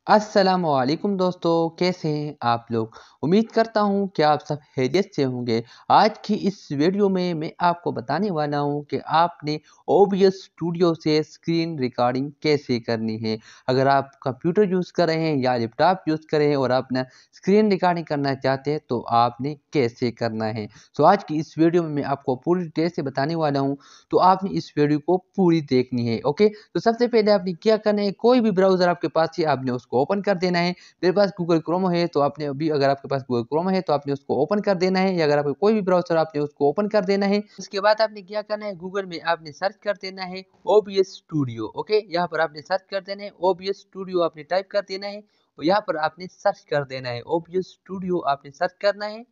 अस्सलामुअलैकुम दोस्तों, कैसे हैं आप लोग। उम्मीद करता हूं कि आप सब खैरियत से होंगे। आज की इस वीडियो में मैं आपको बताने वाला हूं कि आपने OBS स्टूडियो से स्क्रीन रिकॉर्डिंग कैसे करनी है। अगर आप कंप्यूटर यूज़ कर रहे हैं या लैपटॉप यूज़ कर रहे हैं और अपना स्क्रीन रिकॉर्डिंग करना चाहते हैं तो आपने कैसे करना है। तो आज की इस वीडियो में मैं आपको पूरी डिटेल से बताने वाला हूँ, तो आपने इस वीडियो को पूरी देखनी है। ओके, तो सबसे पहले आपने क्या करना है, कोई भी ब्राउज़र आपके पास है आपने उसको ओपन कर देना है। मेरे पास गूगल क्रोम है तो आपने अभी, अगर आपके पास गूगल क्रोम है तो आपने उसको ओपन कर देना है, या अगर आपको कोई भी ब्राउज़र आपने उसको ओपन कर देना है। उसके बाद आपने क्या करना है, गूगल में आपने सर्च कर देना है OBS स्टूडियो। ओके, यहाँ पर आपने सर्च कर देना है OBS स्टूडियो, आपने टाइप कर देना है और यहाँ पर आपने सर्च कर देना है OBS स्टूडियो, आपने सर्च करना है।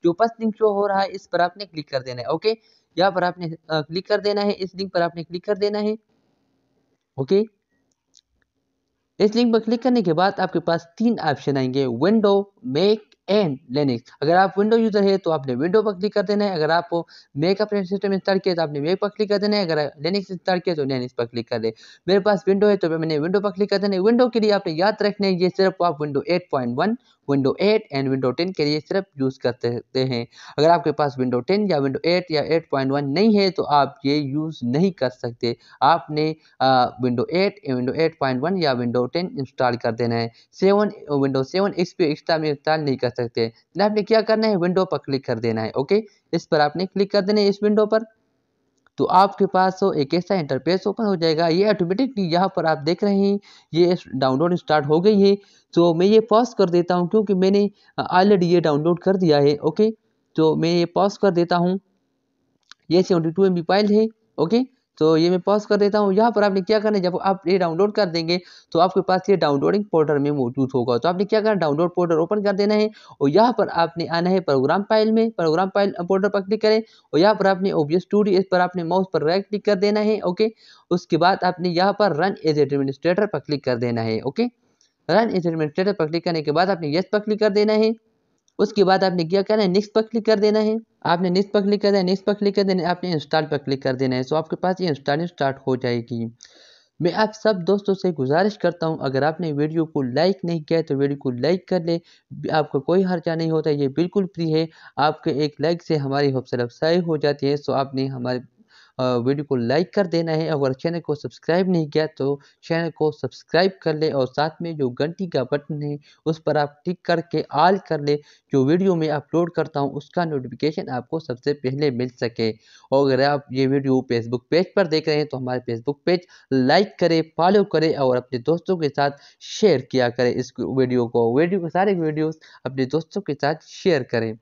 जो फर्स्ट लिंक शो हो रहा है इस पर आपने क्लिक कर देना है। ओके, यहाँ पर आपने क्लिक कर देना है, इस लिंक पर आपने क्लिक कर देना है। ओके, इस लिंक पर क्लिक करने के बाद आपके पास 3 ऑप्शन आएंगे, विंडो, मैक एंड लिनक्स। अगर आप विंडो यूज़र है तो आपने विंडो पर क्लिक कर देना है। अगर आप मैक अपने सिस्टम इंस्टॉल किया तो आपने मैक पर क्लिक कर देना है। अगर लिनक्स इंस्टॉल किया तो लिनक्स पर क्लिक कर दे। मेरे पास विंडो है तो मैंने विंडो पर क्लिक कर देना है। विंडो के लिए आपने याद रखना है, ये सिर्फ आप विंडो 8.1, विंडो 8 एंड विंडो 10 के लिए सिर्फ यूज़ कर सकते हैं। अगर आपके पास विंडो 10 या विंडो 8 या 8.1 नहीं है तो आप ये यूज़ नहीं कर सकते। आपने विंडो 8, विंडो 8.1 या विंडो 10 इंस्टॉल कर देना है। 7 विंडो 7 XP एक्स्ट्रा में इंस्टॉल नहीं कर सकते। तो आपने क्या करना है, विंडो पर क्लिक कर देना है। ओके, इस पर आपने क्लिक कर देना है, इस विंडो पर। तो आपके पास तो एक ऐसा इंटरफेस ओपन हो जाएगा। ये ऑटोमेटिकली यहाँ पर आप देख रहे हैं ये डाउनलोड स्टार्ट हो गई है। तो मैं ये पॉज कर देता हूँ क्योंकि मैंने ऑलरेडी ये डाउनलोड कर दिया है। ओके, तो मैं ये पॉज कर देता हूँ। ये 72 MB फाइल है। ओके, तो ये मैं पॉज कर देता हूँ। यहाँ पर आपने क्या करना है, जब आप ये डाउनलोड कर देंगे तो आपके पास ये डाउनलोडिंग फोल्डर में मौजूद होगा। तो आपने क्या करना है, डाउनलोड फोल्डर ओपन कर देना है और यहाँ पर आपने आना है प्रोग्राम फाइल में। प्रोग्राम फाइल फोल्डर पर क्लिक करें और यहाँ पर आपने OBS स्टूडियो, इस पर आपने माउस पर राइट क्लिक कर देना है। ओके, उसके बाद आपने यहाँ पर रन एज एडमिनिस्ट्रेटर पर क्लिक कर देना है। ओके, रन एज एडमिनिस्ट्रेटर पर क्लिक करने के बाद आपने यस पर क्लिक कर देना है। उसके बाद आपने क्या करना है, नेक्स्ट पर क्लिक कर देना है। आपने नेक्स्ट पर क्लिक कर देना है, नेक्स्ट पर क्लिक कर देना है, आपने इंस्टॉल पर क्लिक कर देना है। सो आपके पास ये इंस्टॉलिंग स्टार्ट हो जाएगी। मैं आप सब दोस्तों से गुजारिश करता हूं, अगर आपने वीडियो को लाइक नहीं किया है तो वीडियो को लाइक कर ले। आपको कोई खर्चा नहीं होता, ये बिल्कुल फ्री है। आपके एक लाइक से हमारी हौसला अफजाई हो जाती है। सो आपने हमारे वीडियो को लाइक कर देना है। अगर चैनल को सब्सक्राइब नहीं किया तो चैनल को सब्सक्राइब कर ले और साथ में जो घंटी का बटन है उस पर आप क्लिक करके ऑल कर ले। जो वीडियो मैं अपलोड करता हूं उसका नोटिफिकेशन आपको सबसे पहले मिल सके। और अगर आप ये वीडियो फेसबुक पेज पर देख रहे हैं तो हमारे फेसबुक पेज लाइक करें, फॉलो करें और अपने दोस्तों के साथ शेयर किया करें। इस वीडियो को सारे वीडियोस अपने दोस्तों के साथ शेयर करें।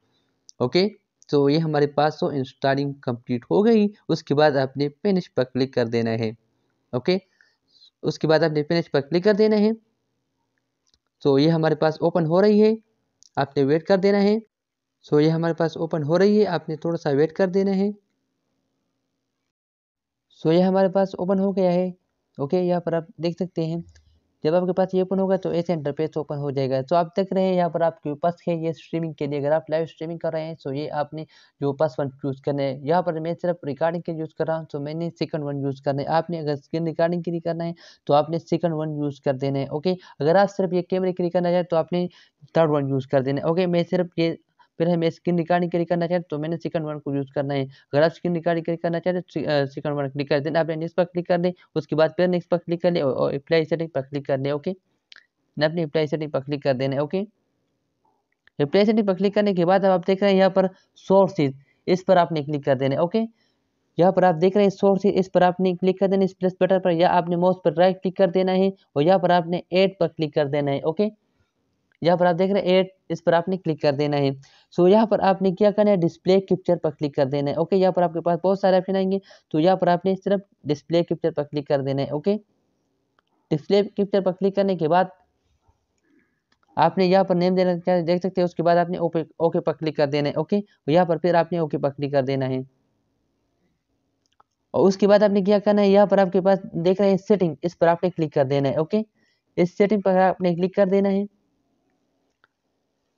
ओके, तो ये हमारे पास तो इंस्टॉलिंग कंप्लीट हो गई। उसके बाद आपने फिनिश पर क्लिक कर देना है। ओके, उसके बाद आपने फिनिश पर क्लिक कर देना है। तो ये हमारे पास ओपन हो रही है, आपने वेट कर देना है। सो ये हमारे पास ओपन हो रही है, आपने थोड़ा सा वेट कर देना है। सो ये हमारे पास ओपन हो गया है। ओके, यहाँ पर आप देख सकते हैं, जब आपके पास ये ओपन होगा तो ऐसे इंटरफेस ओपन हो जाएगा। तो आप देख रहे हैं यहाँ पर आपके पास है ये स्ट्रीमिंग के लिए। अगर आप लाइव स्ट्रीमिंग कर रहे हैं तो ये आपने जो पासवर्ड चूज़ करना है। यहाँ पर मैं सिर्फ रिकॉर्डिंग के यूज़ कर रहा हूँ तो मैंने सेकंड वन यूज़ करना है। आपने अगर स्क्रीन रिकॉर्डिंग के लिए करना है तो आपने सेकंड वन यूज़ कर देना है। ओके, अगर आप सिर्फ ये कैमरे के लिए करना चाहें तो आपने थर्ड वन यूज़ कर देना है। ओके, मैं सिर्फ ये फिर मैं स्क्रीन रिकॉर्डिंग के लिए करना चाहते तो मैंने सेकंड वन को यूज़ करना है। अगर आप स्क्रीन रिकॉर्डिंग के लिए करना चाहते तो सेकंड वन क्लिक कर देना। आपने नेक्स्ट पर क्लिक कर दें, उसके बाद फिर नेक्स्ट पर क्लिक कर लें और अप्लाई सेटिंग पर क्लिक कर दें। ओके, अपनी अप्लाई सेटिंग पर क्लिक कर देना है। ओके, अप्लाई सेटिंग पर क्लिक करने के बाद अब आप देख रहे हैं यहाँ पर सोर्सेज, इस पर आपने क्लिक कर देना है। ओके, यहाँ पर आप देख रहे हैं सोर्सेज, इस पर आपने क्लिक कर देना है, इस प्लस बटन पर, या आपने माउस पर राइट क्लिक कर देना है और यहाँ पर आपने ऐड पर क्लिक कर देना है। ओके, यहाँ पर आप देख रहे हैं ऐड, इस पर आपने क्लिक कर देना है। सो यहाँ पर आपने क्या करना है, डिस्प्ले कैप्चर पर क्लिक कर देना है। ओके, यहाँ पर आपके पास बहुत सारे ऑप्शन आएंगे तो यहाँ पर आपने सिर्फ डिस्प्ले कैप्चर पर क्लिक कर देना है। ओके, डिस्प्ले कैप्चर पर क्लिक करने के बाद आपने यहाँ पर नेम देना देख सकते हैं। उसके बाद आपने ओके पर क्लिक कर देना है। ओके, यहाँ पर फिर आपने ओके पर क्लिक कर देना है और उसके बाद आपने क्या करना है, यहाँ पर आपके पास देख रहे हैं सेटिंग, इस पर आपने क्लिक कर देना है। ओके, इस सेटिंग पर आपने क्लिक कर देना है।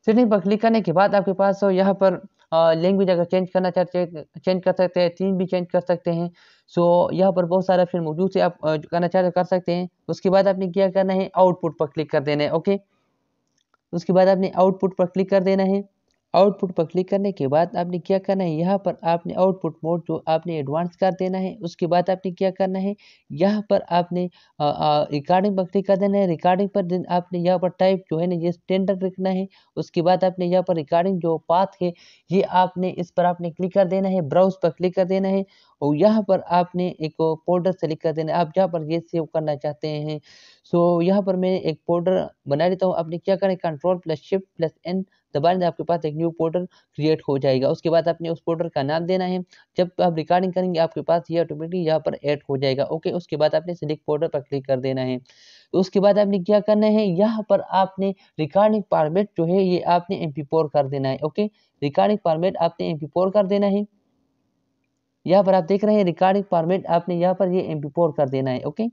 सेटिंग पर क्लिक करने के बाद आपके पास यहाँ पर लैंग्वेज अगर चेंज करना चाहते हैं चेंज कर सकते हैं, थीम भी चेंज कर सकते हैं। सो यहाँ पर बहुत सारे ऑप्शन मौजूद है, आप जो करना चाहते हो कर सकते हैं। उसके बाद आपने क्या करना है, आउटपुट पर क्लिक कर देना है। ओके, उसके बाद आपने आउटपुट पर क्लिक कर देना है। आउटपुट पर क्लिक करने के बाद आपने क्या करना है, यहाँ पर आपने आउटपुट मोड जो आपने एडवांस कर देना है। उसके बाद आपने क्या करना है, यहाँ पर आपने रिकॉर्डिंग पर क्लिक कर देना है। रिकॉर्डिंग पर दिन आपने यहाँ पर टाइप जो है ना ये स्टैंडर्ड रखना है। उसके बाद आपने यहाँ पर रिकॉर्डिंग जो पाथ है ये आपने इस पर आपने क्लिक कर देना है, ब्राउज पर क्लिक कर देना है और यहाँ पर आपने एक फोल्डर सेलेक्ट कर देना है, आप जहाँ पर ये सेव करना चाहते हैं। सो यहाँ पर मैं एक फोल्डर बना लेता हूँ। आपने क्या करना है, Ctrl+Shift+N दबाने से आपके पास एक न्यू फोल्डर क्रिएट हो जाएगा। उसके बाद आपने उस फोल्डर का नाम देना है। जब आप रिकॉर्डिंग करेंगे आपके पास ये ऑटोमेटिकली यहाँ पर ऐड हो जाएगा। ओके, उसके बाद आपने सिलेक्ट फोल्डर पर क्लिक कर देना है। तो उसके बाद आपने क्या करना है, यहाँ पर आपने रिकॉर्डिंग फॉर्मेट जो है ये आपने MP4 कर देना है। ओके, रिकॉर्डिंग फॉर्मेट आपने MP4 कर देना है। यहाँ पर आप देख रहे हैं रिकॉर्डिंग फॉर्मेट आपने यहाँ पर ये MP4 कर देना है। ओके,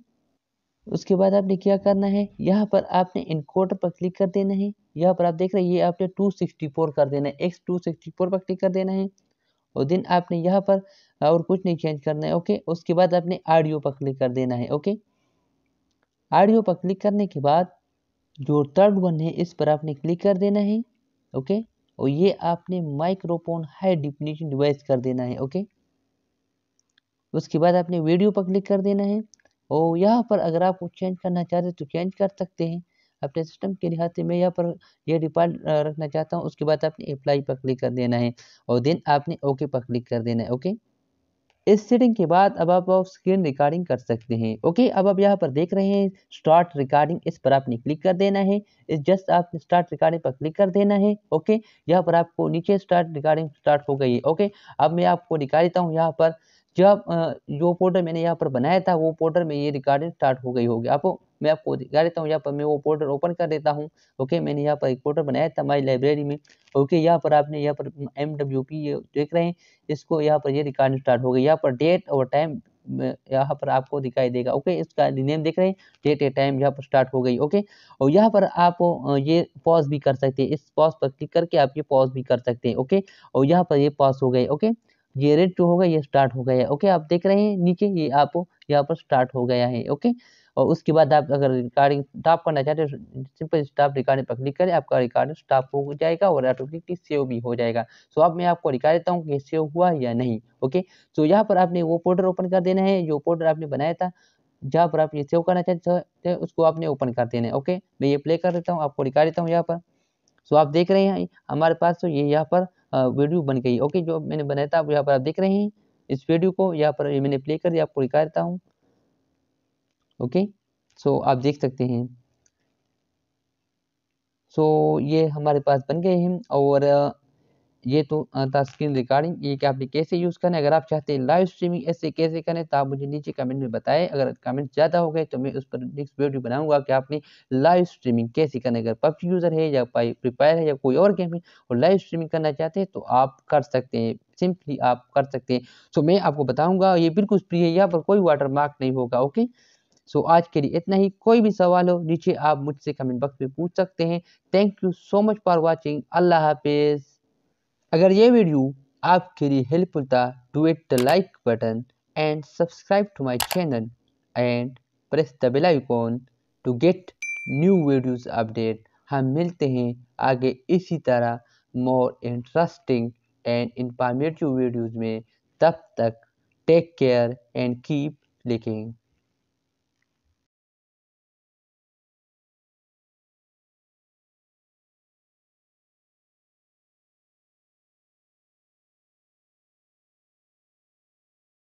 उसके बाद आपने क्या करना है, यहाँ पर आपने इनकोडर पर क्लिक कर देना है। यहाँ पर आप देख रहे हैं ये आपने 264 कर देना है, X264 पर क्लिक कर देना है और देन आपने यहाँ पर और कुछ नहीं चेंज करना है। ओके, उसके बाद आपने ऑडियो पर क्लिक कर देना है। ओके, ऑडियो पर क्लिक करने के बाद जो थर्ड वन है इस पर आपने क्लिक कर देना है। ओके, और ये आपने माइक्रोफोन हाई डिफिनीशन डिवाइस कर देना है। ओके, उसके बाद आपने वीडियो पर क्लिक कर देना है और यहाँ पर अगर आप कुछ चेंज करना चाहते हैं तो चेंज कर सकते हैं अपने सिस्टम के लिहाज से। मैं यहाँ पर ये डिफ़ॉल्ट रखना चाहता हूँ। उसके बाद आपने अप्लाई पर क्लिक कर देना है और देन आपने ओके पर क्लिक कर देना है। ओके, इस सेटिंग के बाद अब आप स्क्रीन रिकॉर्डिंग कर सकते हैं। ओके, अब आप यहाँ पर देख रहे हैं स्टार्ट रिकॉर्डिंग, इस पर आपने क्लिक कर देना है। इस जस्ट आपने स्टार्ट रिकॉर्डिंग पर क्लिक कर देना है। ओके, यहाँ पर आपको नीचे स्टार्ट रिकॉर्डिंग स्टार्ट हो गई है। ओके, अब मैं आपको दिखा देता हूँ यहाँ पर जब जो फोल्डर मैंने यहाँ पर बनाया था वो फोल्डर में ये रिकॉर्डिंग स्टार्ट हो गई होगी। आपको मैं आपको दिखा देता हूँ, यहाँ पर मैं वो फोल्डर ओपन कर देता हूँ। ओके, मैंने यहाँ पर एक फोल्डर बनाया था माई लाइब्रेरी में। ओके, यहाँ पर आपने यहाँ पर MWP ये देख रहे हैं, इसको यहाँ पर ये रिकॉर्डिंग स्टार्ट हो गई। यहाँ पर डेट और टाइम यहाँ पर आपको दिखाई देगा। ओके, इसका नेम देख रहे हैं, डेट ए टाइम यहाँ पर स्टार्ट हो गई। ओके, और यहाँ पर आप ये पॉज भी कर सकते हैं, इस पॉज पर क्लिक करके आप ये पॉज भी कर सकते हैं। ओके, और यहाँ पर ये पॉज हो गए। ओके, ये रेड जो होगा ये स्टार्ट हो गया है। ओके, आप देख रहे हैं नीचे ये आप यहाँ पर स्टार्ट हो गया है। ओके, और उसके बाद आप अगर रिकॉर्डिंग स्टॉप करना चाहते हो सिंपल स्टॉप रिकॉर्डिंग पर क्लिक करें, आपका रिकॉर्डिंग स्टॉप हो जाएगा और ऑटोमेटिकली सेव भी हो जाएगा। सो अब मैं आपको दिखा देता हूँ कि सेव हुआ या नहीं। ओके, सो यहाँ पर आपने वो फोल्डर ओपन कर देना है जो फोल्डर आपने बनाया था, जहाँ पर आप ये सेव करना चाहते हैं उसको आपने ओपन कर देना है। ओके, मैं ये प्ले कर देता हूँ, आपको दिखा देता हूँ यहाँ पर। सो आप देख रहे हैं हमारे पास तो ये यहाँ पर वीडियो बन गई। ओके, जो मैंने बनाया था यहाँ पर आप देख रहे हैं इस वीडियो को, यहाँ पर ये मैंने प्ले कर दिया, आपको दिखा देता हूँ। ओके, सो आप देख सकते हैं। सो ये हमारे पास बन गए हैं और ये तो था स्क्रीन रिकॉर्डिंग। ये कि आपने कैसे यूज़ करना है। अगर आप चाहते हैं लाइव स्ट्रीमिंग ऐसे कैसे करें तो आप मुझे नीचे कमेंट में बताएं। अगर कमेंट ज़्यादा हो गए तो मैं उस पर नेक्स्ट वीडियो बनाऊंगा कि आपने लाइव स्ट्रीमिंग कैसे करना है। अगर पबजी यूज़र है या फ्री फायर है या कोई और गेम है और लाइव स्ट्रीमिंग करना चाहते हैं तो आप कर सकते हैं, सिंपली आप कर सकते हैं। सो मैं आपको बताऊँगा, ये बिल्कुल फ्री है, यहाँ पर कोई वाटर मार्क नहीं होगा। ओके, सो आज के लिए इतना ही। कोई भी सवाल हो नीचे आप मुझसे कमेंट बॉक्स में पूछ सकते हैं। Thank you so much for watching. अल्लाह हाफिज़। अगर ये वीडियो आपके लिए हेल्पफुल था do it the like button and subscribe to my channel and press the bell icon to get new videos update. हम मिलते हैं आगे इसी तरह more interesting and informative videos में। तब तक take care and keep licking.